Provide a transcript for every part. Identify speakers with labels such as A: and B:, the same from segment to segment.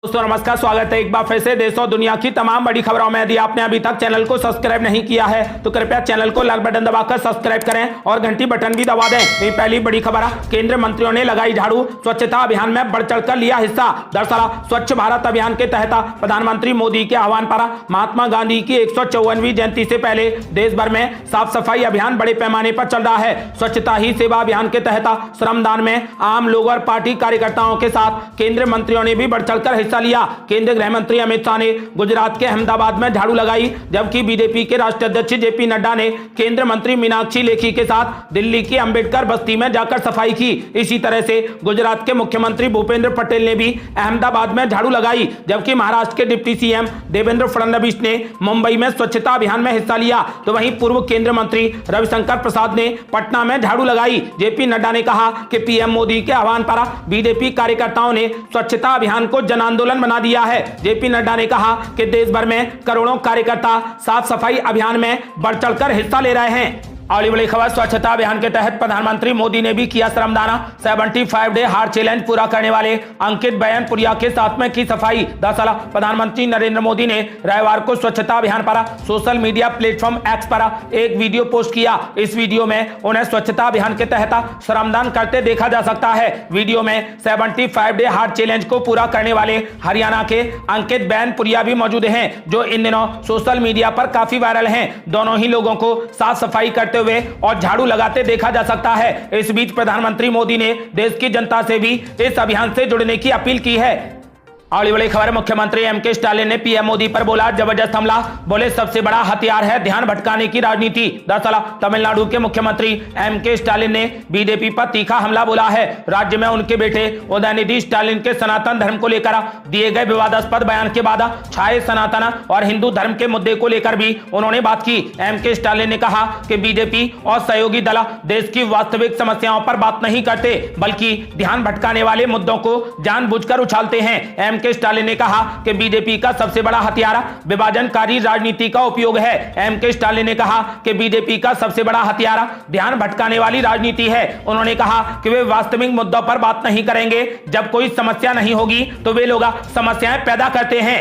A: दोस्तों नमस्कार, स्वागत है एक बार फिर से देश और दुनिया की तमाम बड़ी खबरों में। यदि आपने अभी तक चैनल को सब्सक्राइब नहीं किया है तो कृपया चैनल को लाल बटन दबाकर सब्सक्राइब करें और घंटी बटन भी दबा दें। ये पहली बड़ी खबर है, केंद्रीय मंत्रियों ने लगाई झाड़ू, स्वच्छता अभियान में बढ़ चढ़कर लिया हिस्सा। दरअसल स्वच्छ भारत अभियान के तहत प्रधानमंत्री मोदी के आह्वान पर महात्मा गांधी की 154वीं जयंती से पहले देश भर में साफ सफाई अभियान बड़े पैमाने पर चल रहा है। स्वच्छता ही सेवा अभियान के तहत श्रमदान में आम लोगों और पार्टी कार्यकर्ताओं के साथ केंद्रीय मंत्रियों ने भी बढ़ चढ़कर हिस्सा लिया। केंद्रीय गृह मंत्री अमित शाह ने गुजरात के अहमदाबाद में झाड़ू लगाई, जबकि बीजेपी के राष्ट्रीय अध्यक्ष जेपी नड्डा ने केंद्रीय मंत्री मीनाक्षी लेखी के साथ दिल्ली की अंबेडकर बस्ती में जाकर सफाई की। इसी तरह से गुजरात के मुख्यमंत्री भूपेंद्र पटेल ने भी अहमदाबाद में झाड़ू लगाई, जबकि महाराष्ट्र के डिप्टी सीएम देवेंद्र फडणवीस ने मुंबई में स्वच्छता अभियान में हिस्सा लिया। तो वहीं पूर्व केंद्रीय मंत्री रविशंकर प्रसाद ने पटना में झाड़ू लगाई। जेपी नड्डा ने कहा कि पीएम मोदी के आह्वान पर बीजेपी कार्यकर्ताओं ने स्वच्छता अभियान को जन आंदोलन बना दिया है। जेपी नड्डा ने कहा कि देश भर में करोड़ों कार्यकर्ता साफ सफाई अभियान में बढ़ चढ़कर हिस्सा ले रहे हैं। अगली बड़ी खबर, स्वच्छता अभियान के तहत प्रधानमंत्री मोदी ने भी किया श्रमदान। 75 डे हार्ड चैलेंज पूरा करने वाले अंकित बैनपुरिया के साथ में की सफाई। दरअसल प्रधानमंत्री नरेंद्र मोदी ने रविवार को स्वच्छता अभियान पर सोशल मीडिया प्लेटफॉर्म एक्स पर एक वीडियो पोस्ट किया। इस वीडियो में उन्हें स्वच्छता अभियान के तहत श्रमदान करते देखा जा सकता है। वीडियो में 75 डे हार्ड चैलेंज को पूरा करने वाले हरियाणा के अंकित बैनपुरिया भी मौजूद हैं, जो इन दिनों सोशल मीडिया पर काफी वायरल हैं। दोनों ही लोगों को साफ सफाई करते हुए और झाड़ू लगाते देखा जा सकता है। इस बीच प्रधानमंत्री मोदी ने देश की जनता से भी इस अभियान से जुड़ने की अपील की है। अगली बड़ी खबर, मुख्यमंत्री एमके स्टालिन ने पीएम मोदी पर बोला जबरदस्त हमला, बोले सबसे बड़ा हथियार है ध्यान भटकाने की राजनीति। दरअसल तमिलनाडु के मुख्यमंत्री एमके स्टालिन ने बीजेपी पर तीखा हमला बोला है। राज्य में उनके बेटे उदयनिधि स्टालिन के सनातन धर्म को लेकर दिए गए विवादास्पद बयान के बाद छाए सनातन और हिंदू धर्म के मुद्दे को लेकर भी उन्होंने बात की। एमके स्टालिन ने कहा कि बीजेपी और सहयोगी दल देश की वास्तविक समस्याओं पर बात नहीं करते, बल्कि ध्यान भटकाने वाले मुद्दों को जानबूझकर उछालते हैं। एमके स्टालिन ने कहा कि बीजेपी का सबसे बड़ा हथियार विभाजनकारी राजनीति का उपयोग है। एमके स्टालिन ने कहा कि बीजेपी का सबसे बड़ा हथियार ध्यान भटकाने वाली राजनीति है। उन्होंने कहा कि वे वास्तविक मुद्दों पर बात नहीं करेंगे। जब कोई समस्या नहीं होगी तो वे लोग समस्याएं पैदा करते हैं।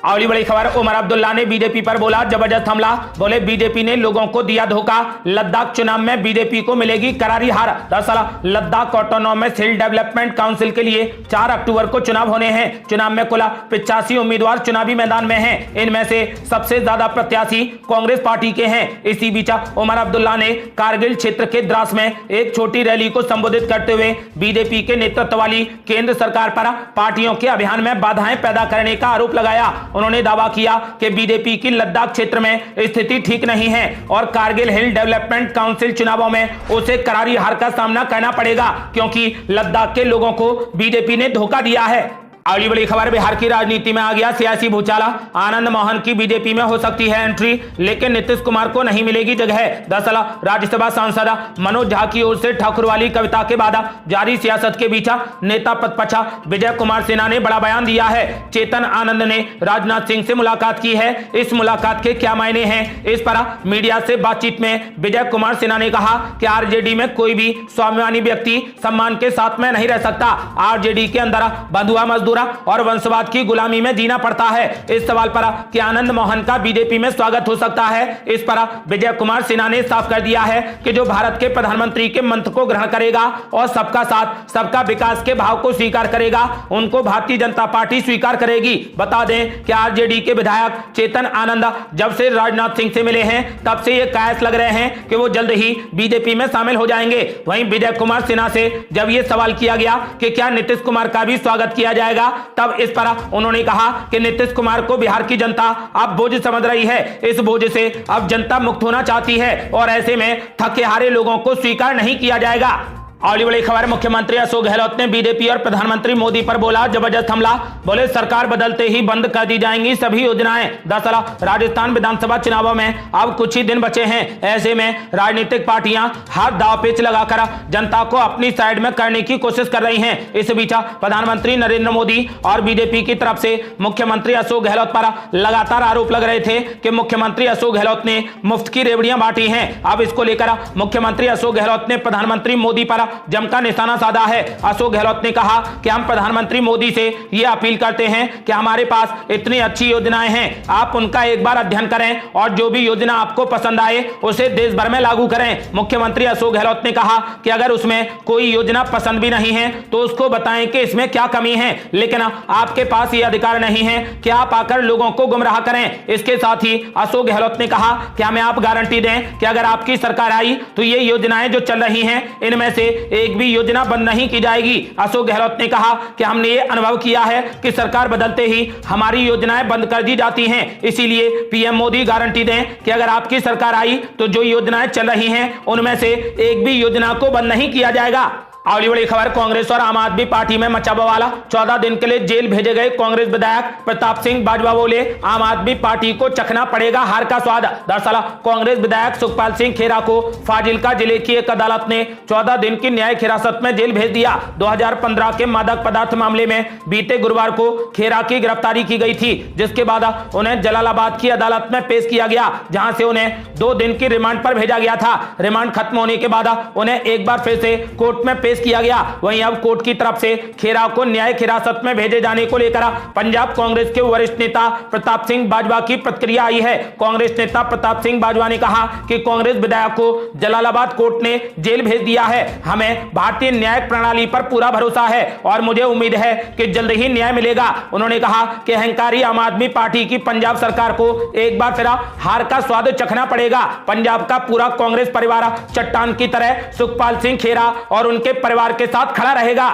A: अगली बड़ी खबर, उमर अब्दुल्ला ने बीजेपी पर बोला जबरदस्त हमला, बोले बीजेपी ने लोगों को दिया धोखा, लद्दाख चुनाव में बीजेपी को मिलेगी करारी हार। दरअसल लद्दाख ऑटोनॉमस हिल डेवलपमेंट काउंसिल के लिए 4 अक्टूबर को चुनाव होने हैं। चुनाव में कुल 85 उम्मीदवार चुनावी मैदान में हैं। इनमें से सबसे ज्यादा प्रत्याशी कांग्रेस पार्टी के हैं। इसी बीच उमर अब्दुल्ला ने कारगिल क्षेत्र के द्रास में एक छोटी रैली को संबोधित करते हुए बीजेपी के नेतृत्व वाली केंद्र सरकार पर पार्टियों के अभियान में बाधाएं पैदा करने का आरोप लगाया। उन्होंने दावा किया कि बीजेपी की लद्दाख क्षेत्र में स्थिति ठीक नहीं है और कारगिल हिल डेवलपमेंट काउंसिल चुनावों में उसे करारी हार का सामना करना पड़ेगा, क्योंकि लद्दाख के लोगों को बीजेपी ने धोखा दिया है। अगली बड़ी खबर, बिहार की राजनीति में आ गया सियासी भूचाल, आनंद मोहन की बीजेपी में हो सकती है एंट्री, लेकिन नीतीश कुमार को नहीं मिलेगी जगह। दरअसल राज्यसभा सांसद मनोज झा की ओर से ठाकुरवाली कविता के बाद जारी सियासत के बीच नेता प्रतिपक्ष विजय कुमार सिन्हा ने बड़ा बयान दिया है। चेतन आनंद ने राजनाथ सिंह से मुलाकात की है। इस मुलाकात के क्या मायने हैं, इस पर मीडिया से बातचीत में विजय कुमार सिन्हा ने कहा कि आरजेडी में कोई भी स्वाभिमानी व्यक्ति सम्मान के साथ में नहीं रह सकता। आरजेडी के अंदर बंधुआ मजदूर और वंशवाद की गुलामी में जीना पड़ता है। इस सवाल पर कि आनंद मोहन का बीजेपी में स्वागत हो सकता है, इस पर विजय कुमार सिन्हा ने साफ कर दिया है कि जो भारत के प्रधानमंत्री के मंत्र को ग्रहण करेगा और सबका साथ सबका विकास के भाव को स्वीकार करेगा, उनको भारतीय जनता पार्टी स्वीकार करेगी। बता दें कि आरजेडी के विधायक चेतन आनंद जब से राजनाथ सिंह से मिले हैं तब से ये कायस लग रहे हैं कि वो जल्द ही बीजेपी में शामिल हो जाएंगे। वहीं विजय कुमार सिन्हा से जब ये सवाल किया गया कि क्या नीतीश कुमार का भी स्वागत किया जाएगा, तब इस पर उन्होंने कहा कि नीतीश कुमार को बिहार की जनता अब बोझ समझ रही है। इस बोझ से अब जनता मुक्त होना चाहती है और ऐसे में थके हारे लोगों को स्वीकार नहीं किया जाएगा। अगली बड़ी खबर, मुख्यमंत्री अशोक गहलोत ने बीजेपी और प्रधानमंत्री मोदी पर बोला जबरदस्त हमला, बोले सरकार बदलते ही बंद कर दी जाएंगी सभी योजनाएं। दरअसल राजस्थान विधानसभा चुनावों में अब कुछ ही दिन बचे हैं। ऐसे में राजनीतिक पार्टियां हाथ दांव पेच लगाकर जनता को अपनी साइड में करने की कोशिश कर रही हैं। इस बीच प्रधानमंत्री नरेंद्र मोदी और बीजेपी की तरफ से मुख्यमंत्री अशोक गहलोत पर लगातार आरोप लग रहे थे कि मुख्यमंत्री अशोक गहलोत ने मुफ्त की रेवड़ियां बांटी हैं। अब इसको लेकर मुख्यमंत्री अशोक गहलोत ने प्रधानमंत्री मोदी पर जमकर निशाना साधा है। अशोक गहलोत ने कहा कि हम प्रधानमंत्री मोदी से यह अपील करते हैं कि हमारे पास इतनी अच्छी योजनाएं हैं, आप उनका एक बार अध्ययन करें और जो भी योजना आपको पसंद आए उसे देश भर में लागू करें। मुख्यमंत्री अशोक गहलोत ने कहा कि अगर उसमें कोई योजना पसंद भी नहीं है तो उसको बताएं कि इसमें क्या कमी है, लेकिन आपके पास यह अधिकार नहीं है कि आप आकर लोगों को गुमराह करें। इसके साथ ही अशोक गहलोत ने कहा कि हमें आप गारंटी दें कि अगर आपकी सरकार आई तो ये योजनाएं जो चल रही हैं इनमें से एक भी योजना बंद नहीं की जाएगी। अशोक गहलोत ने कहा कि हमने ये अनुभव किया है कि सरकार बदलते ही हमारी योजनाएं बंद कर दी जाती हैं, इसीलिए पीएम मोदी गारंटी दें कि अगर आपकी सरकार आई तो जो योजनाएं चल रही हैं उनमें से एक भी योजना को बंद नहीं किया जाएगा। अगली बड़ी खबर, कांग्रेस और आम आदमी पार्टी में मचा बवाल। 14 दिन के लिए जेल भेजे गए कांग्रेस विधायक प्रताप सिंह बाजवा बोले आम आदमी पार्टी को चखना पड़ेगा हार का स्वाद। दरअसल कांग्रेस विधायक सुखपाल सिंह खेरा को फाजिल्का जिले की एक अदालत ने 14 दिन की न्यायिक हिरासत में जेल भेज दिया। 2015 के मादक पदार्थ मामले में बीते गुरुवार को खेरा की गिरफ्तारी की गई थी, जिसके बाद उन्हें जलालाबाद की अदालत में पेश किया गया, जहां से उन्हें 2 दिन की रिमांड पर भेजा गया था। रिमांड खत्म होने के बाद उन्हें एक बार फिर से कोर्ट में किया गया। वहीं अब कोर्ट की तरफ से खेरा को न्यायिक हिरासत में भेजे जाने को लेकर पंजाब कांग्रेस के वरिष्ठ नेता प्रताप सिंह बाजवा की प्रतिक्रिया आई है। कांग्रेस नेता प्रताप सिंह बाजवा ने कहा कि कांग्रेस विधायक को जलालाबाद कोर्ट ने जेल भेज दिया है। हमें भारतीय न्यायिक प्रणाली पर पूरा भरोसा है और मुझे उम्मीद है कि जल्द ही न्याय मिलेगा। उन्होंने कहा कि अहंकारी आम आदमी पार्टी की पंजाब सरकार को एक बार फिर हार का स्वाद चखना पड़ेगा। पंजाब का पूरा कांग्रेस परिवार चट्टान की तरह सुखपाल सिंह खेरा और उनके परिवार के साथ खड़ा रहेगा।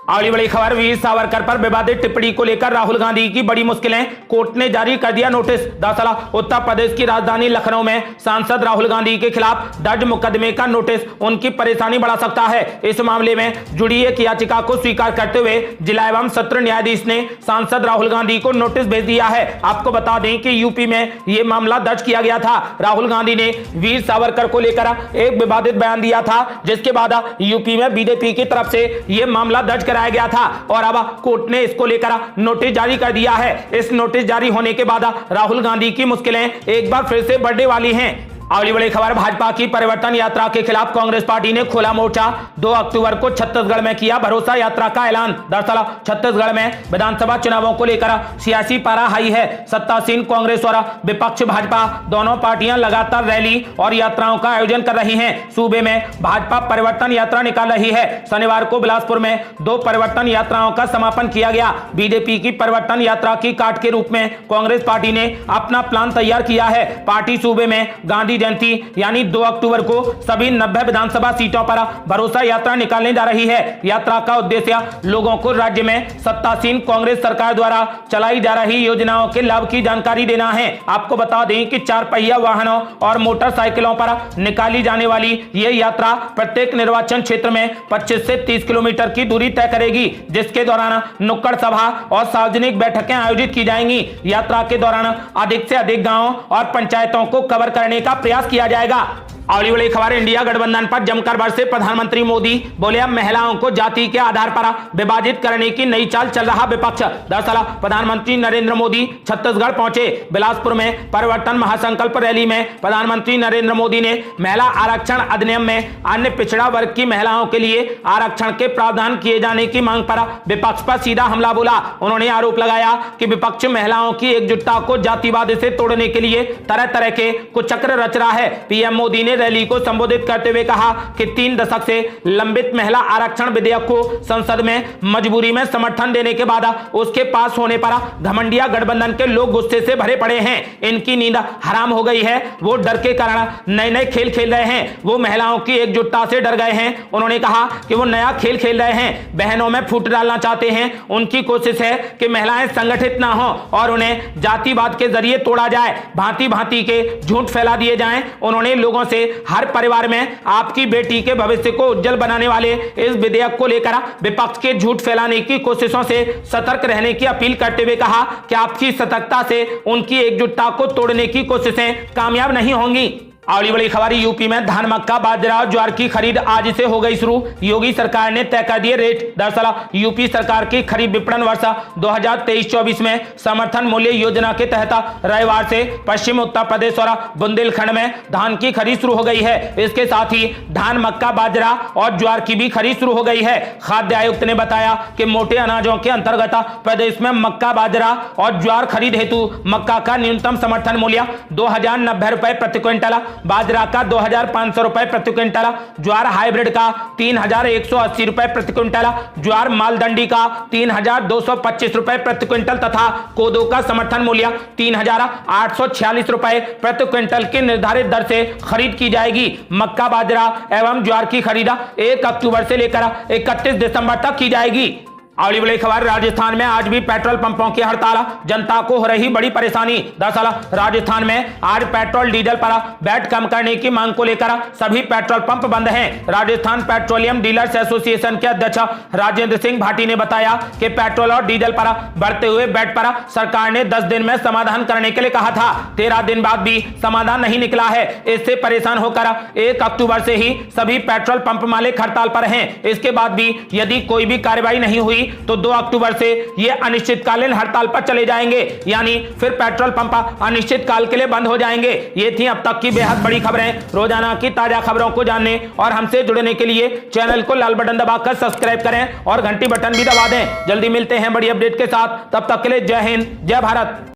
A: अगली बड़ी खबर, वीर सावरकर पर विवादित टिप्पणी को लेकर राहुल गांधी की बड़ी मुश्किलें, कोर्ट ने जारी कर दिया नोटिस। दरअसल उत्तर प्रदेश की राजधानी लखनऊ में सांसद राहुल गांधी के खिलाफ दर्ज मुकदमे का नोटिस उनकी परेशानी बढ़ा सकता है। इस मामले में जुड़ी एक याचिका को स्वीकार करते हुए जिला एवं सत्र न्यायाधीश ने सांसद राहुल गांधी को नोटिस भेज दिया है। आपको बता दें कि यूपी में यह मामला दर्ज किया गया था। राहुल गांधी ने वीर सावरकर को लेकर एक विवादित बयान दिया था, जिसके बाद यूपी में बीजेपी की तरफ से यह मामला दर्ज कराया गया था और अब कोर्ट ने इसको लेकर नोटिस जारी कर दिया है। इस नोटिस जारी होने के बाद राहुल गांधी की मुश्किलें एक बार फिर से बढ़ने वाली हैं। अगली बड़ी खबर, भाजपा की परिवर्तन यात्रा के खिलाफ कांग्रेस पार्टी ने खोला मोर्चा। 2 अक्टूबर को छत्तीसगढ़ में किया भरोसा यात्रा का ऐलान। दरअसल छत्तीसगढ़ में विधानसभा चुनावों को लेकर सियासी पारा हाई है। सत्तासीन कांग्रेस और विपक्ष भाजपा दोनों पार्टियां लगातार रैली और यात्राओं का आयोजन कर रही हैं। सूबे में भाजपा परिवर्तन यात्रा निकाल रही है। शनिवार को बिलासपुर में 2 परिवर्तन यात्राओं का समापन किया गया। बीजेपी की परिवर्तन यात्रा की काट के रूप में कांग्रेस पार्टी ने अपना प्लान तैयार किया है। पार्टी सूबे में गांधी जयंती यानी 2 अक्टूबर को सभी 90 विधानसभा सीटों पर भरोसा यात्रा निकालने जा रही है। यात्रा का उद्देश्य लोगों को राज्य में सत्तासीन कांग्रेस सरकार द्वारा चलाई जा रही योजनाओं के लाभ की जानकारी देना है। आपको बता दें कि 4 पहिया वाहनों और मोटरसाइकिलों पर निकाली जाने वाली यह यात्रा प्रत्येक निर्वाचन क्षेत्र में 25 से 30 किलोमीटर की दूरी तय करेगी, जिसके दौरान नुक्कड़ सभा और सार्वजनिक बैठकें आयोजित की जाएंगी। यात्रा के दौरान अधिक से अधिक गांवों और पंचायतों को कवर करने का प्रयास किया जाएगा। अगली बड़ी खबर, इंडिया गठबंधन पर जमकर बरसे प्रधानमंत्री मोदी। बोले अब महिलाओं को जाति के आधार पर विभाजित करने की नई चाल चल रहा विपक्ष। दरअसल प्रधानमंत्री नरेंद्र मोदी छत्तीसगढ़ पहुंचे। बिलासपुर में परिवर्तन महासंकल्प रैली में प्रधानमंत्री नरेंद्र मोदी ने महिला आरक्षण अधिनियम में अन्य पिछड़ा वर्ग की महिलाओं के लिए आरक्षण के प्रावधान किए जाने की मांग पर विपक्ष पर सीधा हमला बोला। उन्होंने आरोप लगाया कि विपक्ष महिलाओं की एकजुटता को जातिवाद से तोड़ने के लिए तरह तरह के कुचक्र रच रहा है। पीएम मोदी ने रैली को संबोधित करते हुए कहा कि 3 दशक से लंबित महिला आरक्षण विधेयक को संसद में मजबूरी में समर्थन देने के बाद उसके पास होने पर घमंडिया गठबंधन के लोग गुस्से से भरे पड़े हैं। इनकी नींद हराम हो गई है। वो डर के कारण नए नए खेल खेल रहे हैं। वो महिलाओं की एकजुटता से डर गए हैं। उन्होंने कहा कि वो नया खेल खेल रहे हैं, बहनों में फूट डालना चाहते हैं। उनकी कोशिश है कि महिलाएं संगठित ना हो और उन्हें जातिवाद के जरिए तोड़ा जाए, भांति भांति के झूठ फैला दिए जाएं। उन्होंने लोगों से हर परिवार में आपकी बेटी के भविष्य को उज्जवल बनाने वाले इस विधेयक को लेकर विपक्ष के झूठ फैलाने की कोशिशों से सतर्क रहने की अपील करते हुए कहा कि आपकी सतर्कता से उनकी एकजुटता को तोड़ने की कोशिशें कामयाब नहीं होंगी। अगली बड़ी खबर, यूपी में धान, मक्का, बाजरा और ज्वार की खरीद आज से हो गई शुरू। योगी सरकार ने तय कर दिए रेट। दरअसल यूपी सरकार की खरीद विपणन वर्ष 2023-24 में समर्थन मूल्य योजना के तहत रविवार से पश्चिम उत्तर प्रदेश और बुंदेलखंड में धान की खरीद शुरू हो गई है। इसके साथ ही धान, मक्का, बाजरा और ज्वार की भी खरीद शुरू हो गई है। खाद्य आयुक्त ने बताया कि मोटे अनाजों के अंतर्गत प्रदेश में मक्का, बाजरा और ज्वार खरीद हेतु मक्का का न्यूनतम समर्थन मूल्य 2090 रुपए प्रति क्विंटल, बाजरा का 2500 रुपए प्रति क्विंटल, ज्वार हाइब्रिड का 3180 रुपए प्रति क्विंटल, ज्वार मालदंडी का 3225 रुपए प्रति क्विंटल तथा कोदो का समर्थन मूल्य 3846 रुपए प्रति क्विंटल की निर्धारित दर से खरीद की जाएगी। मक्का, बाजरा एवं ज्वार की खरीद 1 अक्टूबर से लेकर 31 दिसंबर तक की जाएगी। अगली बड़ी खबर, राजस्थान में आज भी पेट्रोल पंपों की हड़ताल, जनता को हो रही बड़ी परेशानी। दरअसल राजस्थान में आज पेट्रोल डीजल पर वैट कम करने की मांग को लेकर सभी पेट्रोल पंप बंद हैं। राजस्थान पेट्रोलियम डीलर्स एसोसिएशन के अध्यक्ष राजेंद्र सिंह भाटी ने बताया कि पेट्रोल और डीजल पर बढ़ते हुए वैट पर सरकार ने 10 दिन में समाधान करने के लिए कहा था। 13 दिन बाद भी समाधान नहीं निकला है। इससे परेशान होकर 1 अक्टूबर से ही सभी पेट्रोल पंप मालिक हड़ताल पर हैं। इसके बाद भी यदि कोई भी कार्रवाई नहीं हुई तो 2 अक्टूबर से ये अनिश्चितकालीन हड़ताल पर चले जाएंगे, यानी फिर पेट्रोल पंप अनिश्चित काल के लिए बंद हो जाएंगे। ये थी अब तक की बेहद बड़ी खबरें। रोजाना की ताजा खबरों को जानने और हमसे जुड़ने के लिए चैनल को लाल बटन दबाकर सब्सक्राइब करें और घंटी बटन भी दबा दें। जल्दी मिलते हैं बड़ी अपडेट के साथ, तब तक के लिए जय हिंद, जय भारत।